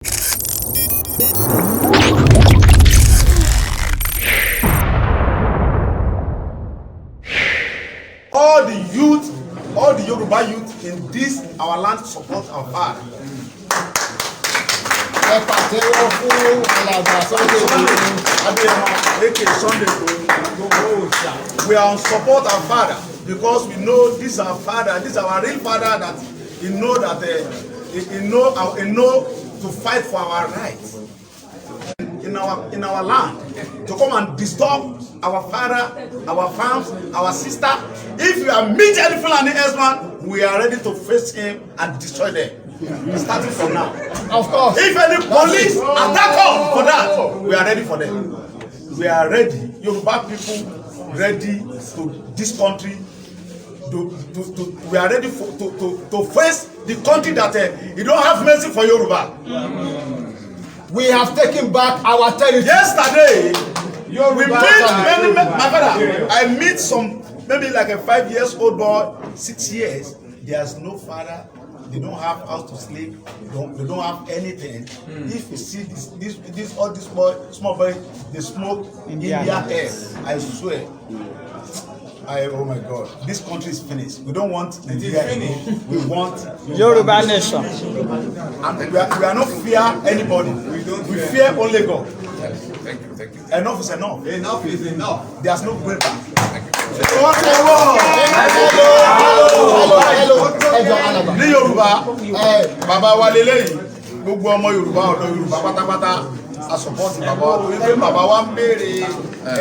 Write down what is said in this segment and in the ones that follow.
All the youth, all the Yoruba youth in this our land support our father. We are on support our father because we know this is our father, this is our real father, that he know that he know to fight for our rights in our land, to come and disturb our father, our farms, our sister. If you are meet any Fulani herdsman, we are ready to face him and destroy them. Starting from now. Of course. If any police attack us for that, we are ready for them. We are ready. Yoruba people ready to this country. We are ready to face the country that you don't have mercy for Yoruba. We have taken back our territory. Yesterday, we meet many, my father. I meet some, maybe like a 5-year-old boy, 6 years. There's no father. They don't have house to sleep. They don't have anything. If you see all this boy, small boy, they smoke India air. I swear. Oh my God, this country is finished. We don't want Nigeria anymore. We want Yoruba nation. And we are not fear anybody. We fear only God. Thank you. Enough is enough. Enough is enough. There's no going back. Ní Yorùbá, bàbá wa lélẹ́yìí, gbogbo ọmọ Yorùbá ọ̀dọ́ Yorùbá pátápátá a support bàbá wa torí pé bàbá wa ń béèrè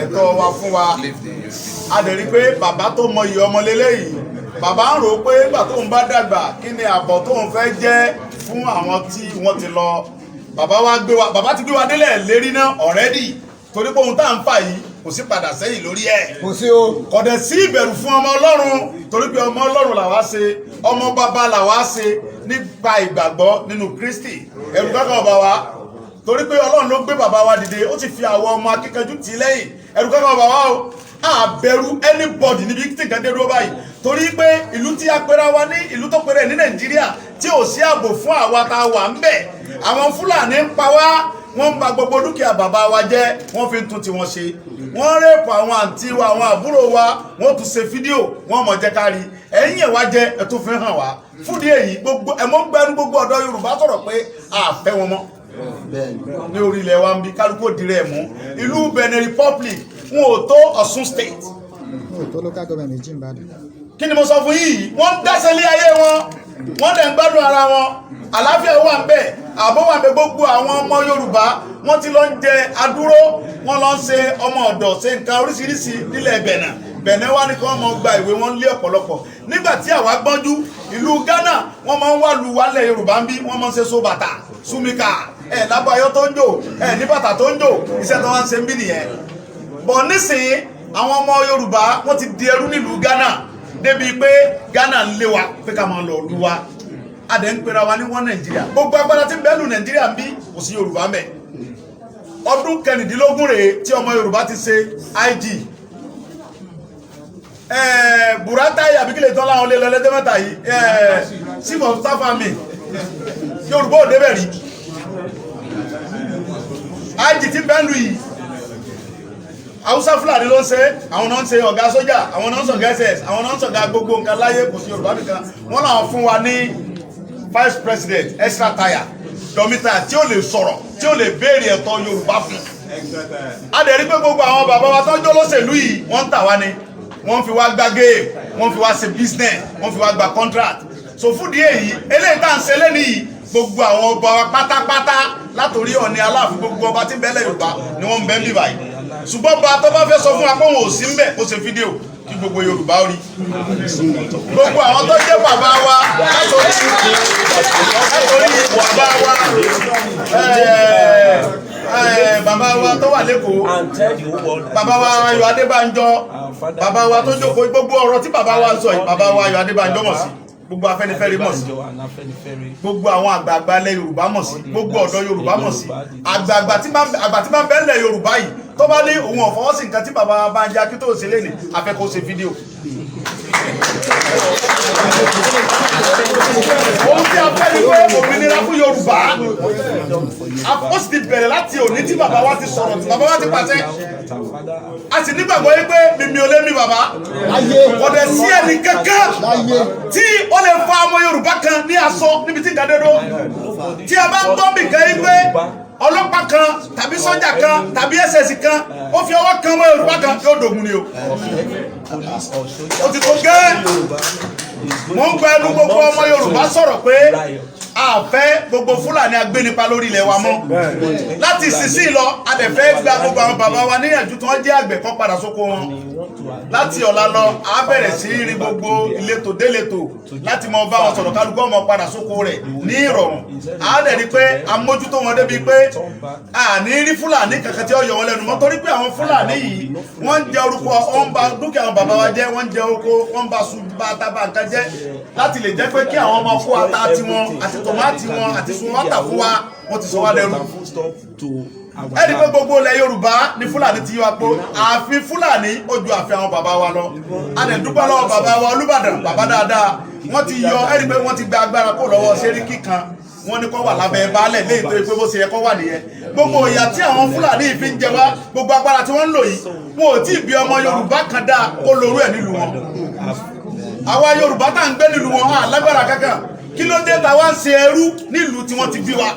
ẹ̀tọ́ wa fún wa. A dẹ̀ rí pé bàbá tó mọ iyì ọmọ lélẹ́yìí, bàbá ń rò pé nígbà tó ń bá dàgbà kí ni àbọ̀ tó ń fẹ́ jẹ́ fún àwọn tí wọ́n ti lọ. Bàbá ti gbé wa délẹ̀ lérí náà already torí pé ohun tá à ń fà yìí kò sí padà sẹ́yìn lórí ẹ̀. Kò sí o. Kò dẹ̀ sí ìbẹ̀rù fún ọmọ Ọlọ́run torí pé ọmọ Ọlọ́run làwa ṣe, ọmọ bàbá làwa ṣe nípa ìgbàgbọ́ nínú Kristi. Ẹ̀rù kankan ọba wa torí pé Ọlọ́run ló gbé bàbá wa dìde, ó ti fi àwọn ọmọ akíkanjú tì í lẹ́yìn. Ẹ̀rù kankan ọba wa o, a bẹ̀rù anybody níbi tí nǹkan dé dúró báyìí torí pé ìlú tí a pera wa ní ìlú tó pera ní Nàìjíríà tí ò sí ààbò fún àwa tá a wà ń bẹ̀. Àwọn Fúlàní ń pa wá, wọ́n ń ba gbogbo dúkìá bàbá wa jẹ́, wọ́n fi ń tún tiwọn ṣe. Wọ́n rẹ́pù àwọn àǹtí wa, àwọn àbúrò wa, wọ́n tún ṣe fídíò, wọ́n mọ̀ jẹ́ kárí. Ẹ̀yin ẹ̀ wá jẹ́ ẹ̀ tún fi hàn wá. Fúdí èyí gbogbo ẹ̀mọ́ gbẹ́nu gbogbo ọ̀dọ́ Yorùbá sọ̀rọ̀ pé a fẹ́ wọn mọ́. Ní orí ilẹ̀ wa ń bí kálukú òdìrẹ́ mú. Ìlú Benin Republic wọn ò tó Ọ̀ṣun State. Tó local government méjì ń bàdàn. Kí ni mo sọ fún yìí? Wọ́n ń dẹ́sẹ̀ lé ayé wọn, wọ́n dẹ̀ ń gbádùn ara wọn. Àlàáfíà wà ń bẹ̀, ààbò wà ń bẹ̀. Gbogbo àwọn ọmọ Yorùbá wọ́n ti lọ ń jẹ adúró, wọ́n lọ ń ṣe ọmọ ọ̀dọ̀, ṣe nǹkan oríṣiríṣi nílẹ̀ Benin. Benin wá ní kí wọ́n mọ gba ìwé wọn lé ọ̀pọ̀lọpọ̀. Nígbà tí àwa gbọ́njú, ìlú Ghana wọ́n máa ń wá lu wálẹ̀ Yorùbá ń bí, wọ́n máa ń ṣe so bàtà, súnmíkà, lábàáyọ́ tó ń jò, ní bàtà tó ń jò, iṣẹ́ tó wá ń ṣe ń bí nìyẹn. Bọ̀ nísìnyí, àwọn ọmọ Yorùbá wọ́n ti di ẹrú nílùú Ghana débi pé Ghana ń lé wa pé ká máa lọ lú wa. Adẹ̀ ń pera wa ní wọ́n Nàìjíríà. Gbogbo agbára tí ń bẹ́ẹ̀ lù Nàìjíríà ń bí kò sí Yorùbá mẹ́. Ọdún 19 rèé tí ọmọ Yorùbá ti ṣe IG. Buratai àbíkílẹ̀ tán láwọn olè lọ́lẹ́dẹ́ mẹ́ta yìí. Chief of Staff Army. Yorùbá ò débẹ̀ rí. IG tí ń bẹ́ẹ̀ lù yìí. Hausa Fúlàní ló ń ṣe, àwọn náà ń ṣe ọ̀gá sójà, àwọn náà ń ṣọ̀gá SS, àwọn náà ń ṣọ̀gá gbogbo nǹkan láyé, kò sí Yorùbá nìkan. Wọ́n làwọn fún wa ní Vice President extra tire dọ́mítà tí ó lè sọ̀rọ̀, tí ó lè béèrè ẹ̀tọ́ Yorùbá fún. A dẹ̀ rí pé gbogbo àwọn bàbá wa tọ́jú olóṣèlú yìí wọ́n ń tà wá ni, wọ́n fi wá gba game, wọ́n fi wá ṣe business, wọ́n fi wá gba contract. So fún díẹ̀ yìí eléyìí tá à ń ṣe lẹ́nu yìí gbogbo àwọn ọba wa pátápátá látòrí Ọọ̀ni Aláàfin gbogbo ọba tí ń bẹ́lẹ̀ Yorùbá ni wọ́n ń bẹ́ ń bì báyìí. Ṣùgbọ́n bá tó bá fẹ́ sọ fún wa pé wọn ò sí ń bẹ̀ ó ṣe fídíò kí gbogbo Yorùbá rí. Gbogbo àwọn tó jẹ́ bàbá wa látòrí bàbá wa tó wà lẹ́kọ̀ọ́, bàbá wa Ayọ̀ Adébánjọ, bàbá wa tó jókòó, gbogbo ọ̀rọ̀ tí bàbá wa sọ yìí bàbá wa Ayọ̀ Adébánjọ mọ̀ sí, gbogbo Afẹ́nifẹ́re mọ̀ sí, gbogbo àwọn àgbààgbà ilẹ̀ Yorùbá mọ̀ sí, gbogbo ọ̀dọ́ Yorùbá mọ̀ sí, àgbà tí máa ń bẹ́ẹ̀lẹ̀ Yorùbá yìí tó bá ní òun ọ̀fọwọ́sí nǹkan tí bàbá Banji Akíntóyè ṣe lé ní afẹ́kọ̀ọ́ ṣe fídíò. ohun tí a fẹ́ ni pé òmìnira fún Yorùbá ó sì ti bẹ̀rẹ̀ láti òní tí bàbá wa ti sọ̀rọ̀ tí bàbá wa ti pàṣẹ a sì nígbàgbọ́ yìí pé mímí ò lé mi bàbá kò dẹ̀ sí ẹnì kankan tí ó lè fa ọmọ Yorùbá kan ní aṣọ níbi tí ìdádẹ́rọ́ tí a bá ń gbọ́ nìkan yìí pé ọlọ́pàá kan tàbí sọ́jà kan tàbí SS kan ó fi ọwọ́ kan ọmọ Yorùbá kan yóò dògùn ni o ó ti tó gẹ́ mo ń gba ẹnu gbogbo ọmọ Yorùbá sọ̀rọ̀ pé a fẹ́ gbogbo Fúlàní agbénipa lórí ilẹ̀ wa mọ́ láti ìsinsìnyí lọ a dẹ̀ fẹ́ gba gbogbo àwọn bàbá wa níyànjú tí wọ́n jẹ́ àgbẹ̀ kan padà sóko wọn láti ọ̀la lọ a bẹ̀rẹ̀ sí rí gbogbo ìletò déletò láti mọ bá wọn sọ̀rọ̀ kálukú ọmọ padà sóko rẹ̀ ní ìrọ̀rùn a dẹ̀ rí pé a mójútó wọn débi pé a ní rí Fúlàní kankan tí ó yọ wọn lẹ́nu mọ́ torí pé àwọn Fúlàní yìí wọ́n ń jẹ orúkọ wọ́n ń ba dúkìá àwọn bàbá wa jẹ́ wọ́n ń jẹ oko wọ́n ń ba tábà nǹkan jẹ́ láti lè jẹ́ pé kí àwọn ọmọ kó ata tiwọn àti tòmátì wọn àti sun wọn tà fún wa wọ́n ti sọ wá lẹ́rú ẹni pé gbogbo ilẹ̀ Yorùbá ní Fúlàní ti yọ apó ààfin Fúlàní ó ju ààfin àwọn bàbá wa lọ a lè dúpẹ́ lọ́wọ́ bàbá wa Olúbàdàn bàbá dáadáa wọ́n ti yọ ẹni pé wọ́n ti gba agbára kó lọ́wọ́ Sẹ́ríkì kan wọ́n ní kó wà lábẹ́ baálẹ̀ léyìí tó yẹ pé bó ṣe yẹ kó wà nìyẹn gbogbo ìyà tí àwọn Fúlàní fi ń jẹ wá gbogbo agbára tí wọ́n ń lò yìí wọn ò tí ì bí ọmọ Yorùbá kan dáa kó lorú ẹ̀ nílùú wọn àwa Yorùbá tá à ń gbé nílùú wọn lágbára kankan kí ló dé tá wá ń ṣe ẹrú nílùú tí wọ́n ti bí wa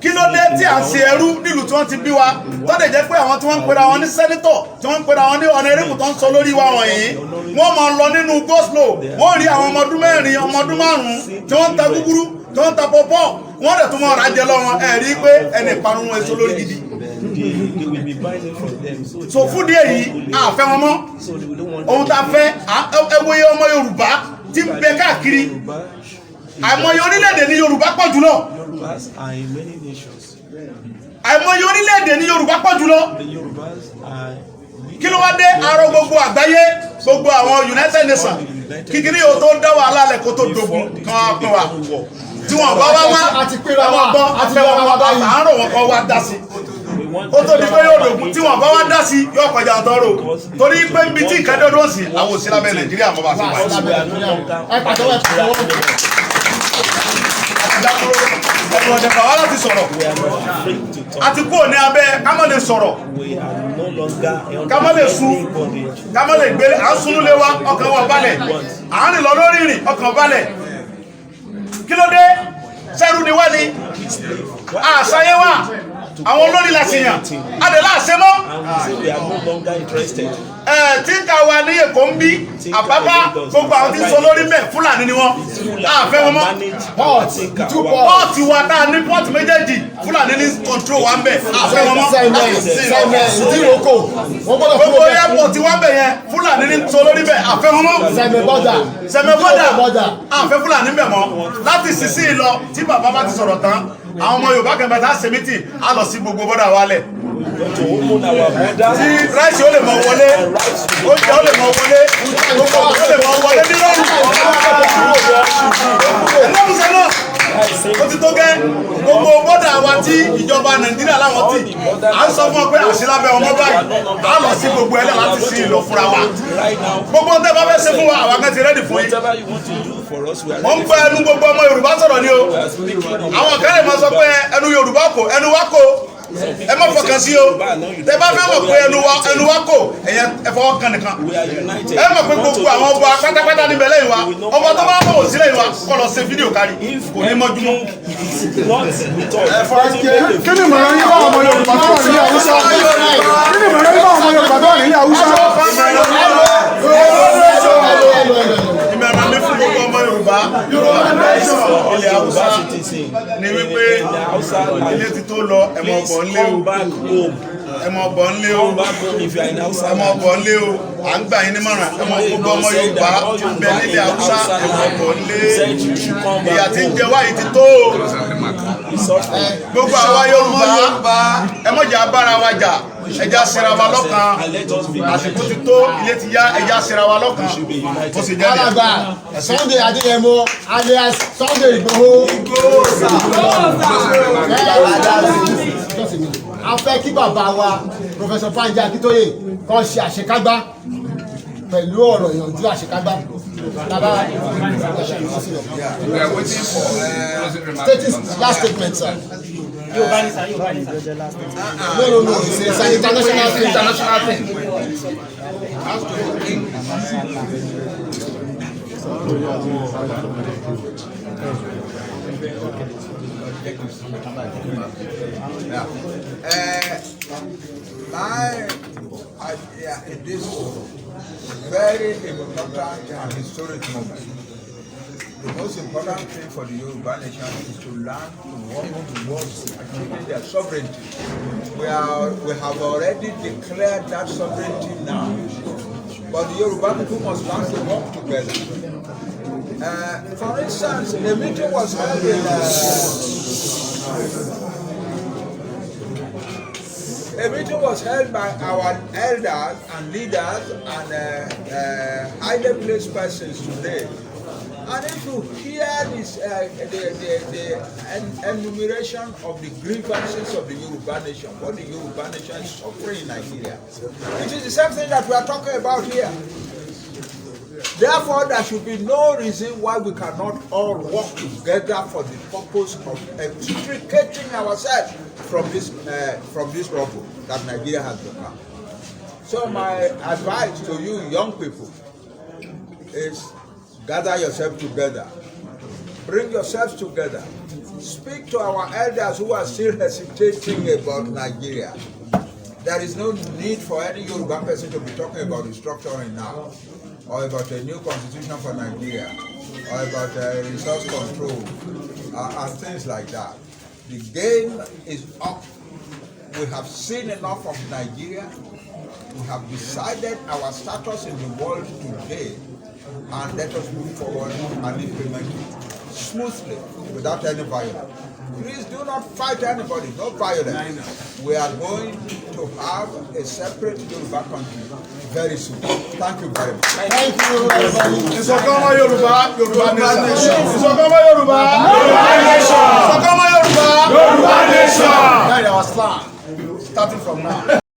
kí ló dé tí à ń ṣe ẹrú nílùú tí wọ́n ti bí wa tó dẹ̀ jẹ́ pé àwọn tí wọ́n ń pera wọn ní sẹ́nítọ̀ tí wọ́n ń pera wọn ní ọ̀nẹ́rẹ́bù tó ń sọ lórí wa wọ̀nyí wọ́n máa lọ nínú go-slow wọ́n rí àwọn ọmọ ọdún mẹ́rin ọmọ ọdún márùn-ún tí wọ́n ń ta gúgúrú tí wọ́n ń ta pọ́pọ́ wọ́n dẹ̀ tún mọ́ ọ̀rá jẹ lọ́wọ́ ẹ̀ rí pé ẹnì ìparun wọn èso lórí gidi so fún díẹ̀ yìí àfẹ́ wọn mọ́ ohun tá a fẹ́ ẹwọ́yẹ ọmọ Yorùbá tí ń bẹ káàkiri àìmọye orílẹ̀-èdè ní Yorùbá pọ̀ jùlọ àìmọye orílẹ̀-èdè ní Yorùbá pọ̀ jùlọ kí ló wá dé arọ gbogbo àgbáyé gbogbo àwọn United Nations kíkiri yóò tó dá wàhálà lẹ̀ kó tó dogun kan á pín wa tí wọ́n bá wá wá àwọn gbọ́ àfẹ́wọ́n wọn bá àárọ̀ wọn kan wá dá sí ó tó di pé yóò dogun tí wọ́n bá wá dá sí yóò kọjá tọrọ torí pé níbi tí ìkẹ́dọ́dọ́ sí àwọn òsì lábẹ́ Nàìjíríà mọ́ bá sí wáyé ẹ̀rọ ọ̀dẹ̀fà wá láti sọ̀rọ̀ àti kúrò ní abẹ́ kámọ́ lè sọ̀rọ̀ kámọ́ lè sun kámọ́ lè gbé à ń sunú lé wa ọkàn wa balẹ̀ à ń rìn lọ lórí ìrìn ọkàn balẹ̀ kí ló dé sẹ́rù ni wá ni àṣàyẹ wà àwọn olórí la sì yàn adè láàṣẹ mọ́ tí ń ka wa ní Èkó ń bí àbábá gbogbo àwọn tí ń sọ lórí mẹ́ Fúlàní ni wọ́n àfẹ́ wọn mọ́ pọ́ọ̀tì wa tá a ní pọ́ọ̀tì méjèèjì Fúlàní ní kọ̀ntró wa ń bẹ̀ àfẹ́ wọn mọ́ gbogbo airport wa ń bẹ̀ yẹn Fúlàní ní sọ lórí bẹ̀ àfẹ́ wọn mọ́ Seme bọ́dà àfẹ́ Fúlàní bẹ̀ mọ́ láti sísí lọ tí bàbá bá ti sọ̀rọ̀ tán àwọn ọmọ Yorùbá kẹfẹ tá a ṣe mítì á lọ sí gbogbo bọ́dà wálẹ̀ tí ráìsì ó lè mọ wọlé oúnjẹ ó lè mọ wọlé gbogbo ó lè mọ wọlé nírọ̀rùn ẹlọ́rùsẹ̀ náà ó ti tó gẹ́ gbogbo bọ́dà wa tí ìjọba Nàìjíríà láwọn tí à ń sọ fún ọ pé àṣìlábẹ́ ọmọ báyìí á lọ sí gbogbo ẹlẹ́ láti sí ìlọ fúnra wa gbogbo tẹ́ bá fẹ́ ṣe fún wa àwọn akẹ́ ti rẹ́dì fún yín mo ń gbọ́ ẹnu gbogbo ọmọ Yorùbá sọ̀rọ̀ ni o àwọn kan lè máa sọ pé ẹnu Yorùbá kò ẹnu wa kò ẹ má fọkàn sí o tẹ́ bá fẹ́ mọ̀ pé ẹnu wa kò ẹ̀yẹ ẹ̀fọwọ́ kan nìkan ẹ mọ̀ pé gbogbo àwọn ọba pátápátá níbẹ̀ lẹ́yìn wa ọba tó bá bọ̀ sí lẹ́yìn wa kọ́ lọ ṣe fídíò kárí kò ní mọ́júmọ́. kí ni mọ̀ràn yín bá ọmọ Yorùbá tó wà ní Haúsá kí ni mọ̀ràn yín bá ọmọ Yorùbá tó wà ní Haúsá. ìmọ̀ràn mi fún gbogbo ọmọ Yorùbá ilẹ̀ Haúsá ni wípé ilé ti tó lọ ẹ̀mọ̀ ọ̀bọ̀ ńlé o ẹ̀mọ̀ ọ̀bọ̀ ńlé o ẹ̀mọ̀ ọ̀bọ̀ ńlé o à ń gbà yín nímọ̀ràn ẹ̀mọ̀ gbogbo ọmọ Yorùbá ti bẹ nílẹ̀ Haúsá ẹ̀mọ̀ ọ̀bọ̀ ńlé ìyà tí ń jẹ wá yìí ti tó o gbogbo àwa Yorùbá ẹ má jà bára wa jà ẹja ṣera wa lọ́kan àsìkò ti tó ilé ti yá ẹja ṣera wa lọ́kan ó sì jẹ́ alàgbà Sunday Adéyẹmọ alias Sunday Igboho a fẹ́ kí bàbá wa Professor Banji Akíntóyè kan ṣe àṣekágbá pẹ̀lú ọ̀rọ̀ ìyànjú àṣekágbá We are waiting for closing remarks. Last statement, sir. No, it's an international thing. International thing. Has to think. Yeah. My idea in this very important and historic moment, the most important thing for the Yoruba nation is to learn to work towards achieving their sovereignty. We have already declared that sovereignty now, but the Yoruba people must learn to work together. For instance, a meeting was held in a meeting was held by our elders and leaders and highly placed persons today. And if you hear this, the enumeration of the grievances of the Yoruba nation, what the Yoruba nation is suffering in Nigeria, it is the same thing that we are talking about here. Therefore, there should be no reason why we cannot all work together for the purpose of extricating ourselves from this trouble that Nigeria has become. So my advice to you young people is gather yourselves together. Bring yourselves together. Speak to our elders who are still hesitating about Nigeria. There is no need for any Yoruba person to be talking about restructuring now, or about a new constitution for Nigeria, or about resource control, and things like that. The game is up. We have seen enough of Nigeria. We have decided our status in the world today, and let us move forward and implement it smoothly, without any violence. Please do not fight anybody, no violence. We are going to have a separate Yoruba country very soon. Thank you very much. Thank you, everybody. Ìṣọ̀kan Yorùbá, Yorùbá nation. Ìṣọ̀kan Yorùbá, Yorùbá nation. Ìṣọ̀kan Yorùbá, Yorùbá nation. That's our slang. Starting from now.